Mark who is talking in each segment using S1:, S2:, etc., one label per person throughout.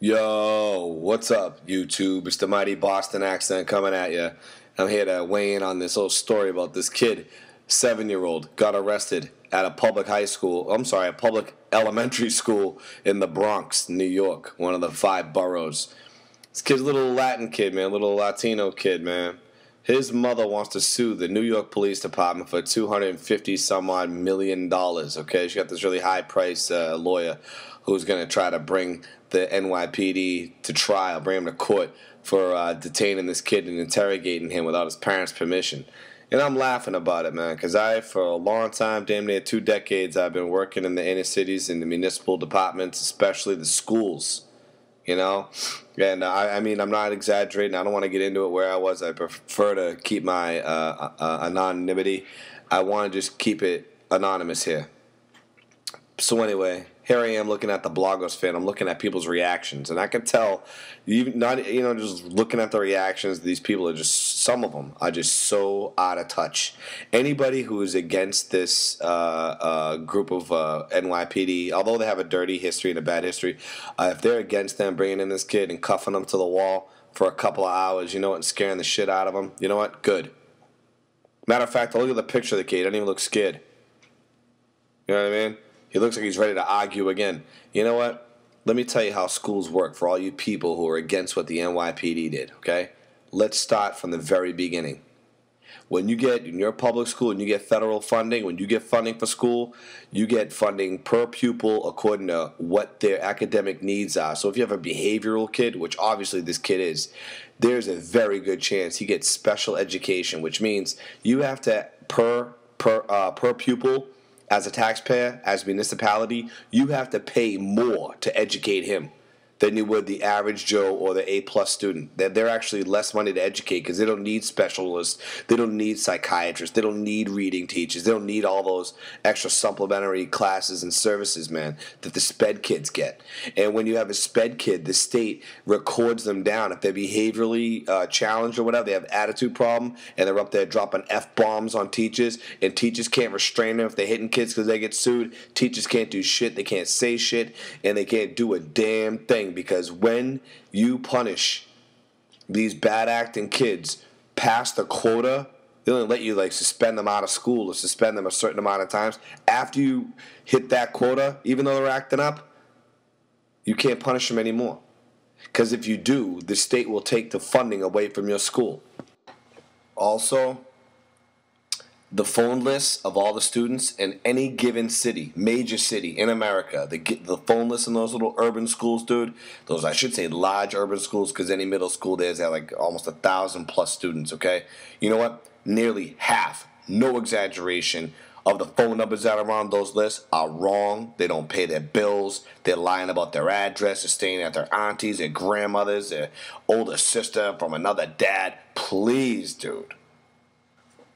S1: Yo, what's up, YouTube? It's the mighty Boston accent coming at you. I'm here to weigh in on this whole story about this kid, 7-year-old, got arrested at a public a public elementary school in the Bronx, New York, one of the 5 boroughs. This kid's a little Latin kid, man, little Latino kid, man. His mother wants to sue the New York Police Department for $250-some-odd million, okay? She got this really high-priced lawyer who's going to try to bring the NYPD to trial, bring him to court for detaining this kid and interrogating him without his parents' permission. And I'm laughing about it, man, because for a long time, damn near 2 decades, I've been working in the inner cities, in the municipal departments, especially the schools, you know? And I mean, I'm not exaggerating. I don't want to get into it where I was. I prefer to keep my anonymity. I want to just keep it anonymous here. So anyway, here I am looking at the blogosphere. I'm looking at people's reactions, and I can tell, just looking at the reactions, these people are just, some of them are just so out of touch. Anybody who is against this group of NYPD, although they have a dirty history and a bad history, if they're against them bringing in this kid and cuffing him to the wall for a couple of hours, and scaring the shit out of him, you know what? Good. Matter of fact, look at the picture of the kid. He doesn't even look scared. You know what I mean? He looks like he's ready to argue again. You know what? Let me tell you how schools work for all you people who are against what the NYPD did, okay? Let's start from the very beginning. When you get in your public school and you get federal funding, when you get funding for school, you get funding per pupil according to what their academic needs are. So if you have a behavioral kid, which obviously this kid is, there's a very good chance he gets special education, which means you have to, per pupil, as a taxpayer, as a municipality, you have to pay more to educate him than you would the average Joe or the A-plus student. They're actually less money to educate because they don't need specialists. They don't need psychiatrists. They don't need reading teachers. They don't need all those extra supplementary classes and services, man, that the SPED kids get. And when you have a SPED kid, the state records them down. If they're behaviorally challenged or whatever, they have attitude problem, and they're up there dropping F-bombs on teachers, and teachers can't restrain them if they're hitting kids because they get sued. Teachers can't do shit. They can't say shit, and they can't do a damn thing. Because when you punish these bad acting kids past the quota, they only let you suspend them out of school or suspend them a certain amount of times. After you hit that quota, even though they're acting up, you can't punish them anymore. Because if you do, the state will take the funding away from your school. Also, the phone lists of all the students in any given city, major city in America, the phone lists in those little urban schools, dude, those, I should say, large urban schools, because any middle school there's almost 1,000+ students, okay? You know what? Nearly half, no exaggeration, of the phone numbers that are on those lists are wrong. They don't pay their bills. They're lying about their address. They're staying at their aunties, their grandmothers, their older sister from another dad. Please, dude.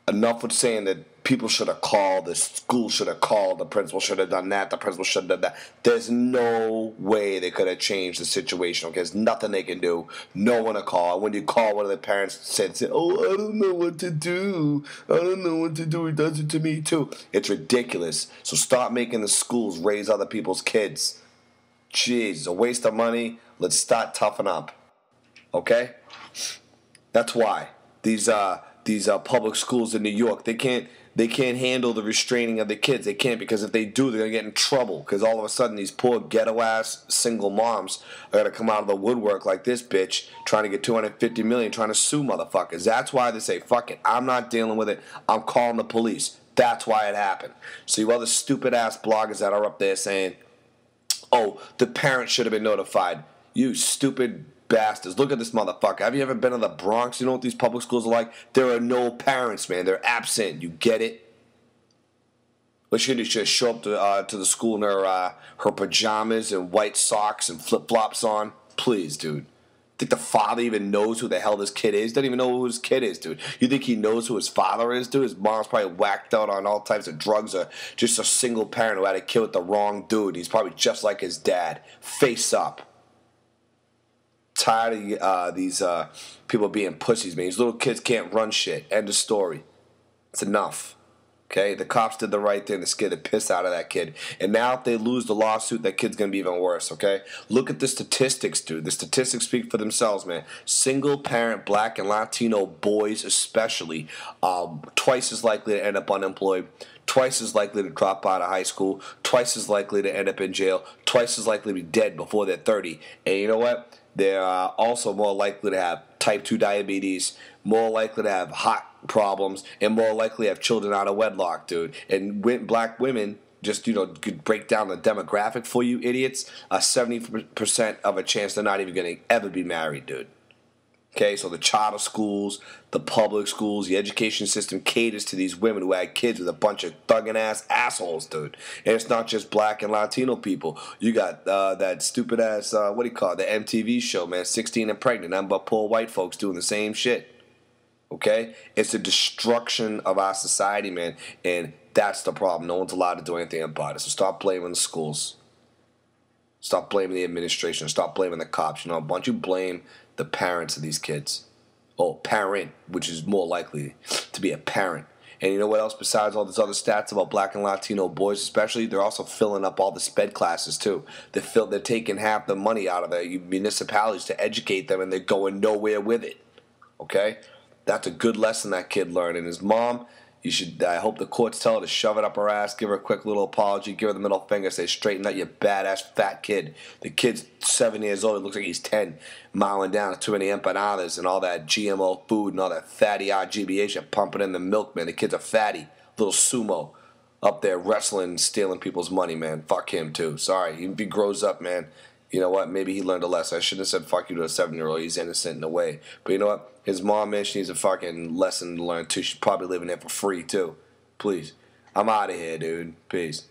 S1: Enough with saying that people should have called, the school should have called, the principal should have done that, the principal should have done that. There's no way they could have changed the situation. Okay, there's nothing they can do. No one to call. When you call, one of the parents said, "Oh, I don't know what to do. I don't know what to do. He does it to me too." It's ridiculous. So stop making the schools raise other people's kids. Jeez, it's a waste of money. Let's start toughen up. Okay? That's why these public schools in New York, they can't handle the restraining of the kids. They can't, because if they do, they're gonna get in trouble. Because all of a sudden, these poor ghetto ass single moms are gonna come out of the woodwork like this bitch, trying to get $250 million, trying to sue motherfuckers. That's why they say, "Fuck it, I'm not dealing with it. I'm calling the police." That's why it happened. So you other stupid ass bloggers that are up there saying, "Oh, the parents should have been notified." You stupid bastards. Look at this motherfucker. Have you ever been to the Bronx? You know what these public schools are like? There are no parents, man. They're absent. You get it? What she should show up to the school in her pajamas and white socks and flip-flops on? Please, dude. Think the father even knows who the hell this kid is? Doesn't even know who his kid is, dude. You think he knows who his father is, dude? His mom's probably whacked out on all types of drugs, or just a single parent who had a kid with the wrong dude. He's probably just like his dad. Face up. Tired of these people being pussies, man. These little kids can't run shit. End of story. It's enough. Okay, the cops did the right thing to scare the piss out of that kid. And now if they lose the lawsuit, that kid's going to be even worse, okay? Look at the statistics, dude. The statistics speak for themselves, man. Single-parent black and Latino boys especially, twice as likely to end up unemployed, twice as likely to drop out of high school, twice as likely to end up in jail, twice as likely to be dead before they're 30. And you know what? They're also more likely to have type 2 diabetes, more likely to have heart problems, and more likely to have children out of wedlock, dude. And black women, just, could break down the demographic for you idiots, a 70% of a chance they're not even going to ever be married, dude. Okay, so the charter schools, the public schools, the education system caters to these women who had kids with a bunch of thugging-ass assholes, dude. And it's not just black and Latino people. You got that stupid-ass, what do you call it, the MTV show, man, 16 and Pregnant. Nothing but poor white folks doing the same shit. Okay? It's the destruction of our society, man, and that's the problem. No one's allowed to do anything about it. So stop blaming the schools. Stop blaming the administration. Stop blaming the cops. Why don't you blame the parents of these kids? Oh, parent, which is more likely to be a parent. And you know what else besides all these other stats about black and Latino boys especially? They're also filling up all the sped classes too. They're taking half the money out of the municipalities to educate them, and they're going nowhere with it. Okay? That's a good lesson that kid learned. And his mom, I hope the courts tell her to shove it up her ass, give her a quick little apology, give her the middle finger, say, straighten out, you badass fat kid. The kid's 7 years old, it looks like he's 10, mowing down too many empanadas and all that GMO food and all that fatty RGBA shit pumping in the milk, man. The kid's a fatty, little sumo up there wrestling, stealing people's money, man. Fuck him too. Sorry, if he grows up, man, you know what? Maybe he learned a lesson. I shouldn't have said fuck you to a 7-year-old. He's innocent in a way. But you know what? His mom, man, she needs a fucking lesson to learn too. She's probably living there for free too. Please. I'm out of here, dude. Peace.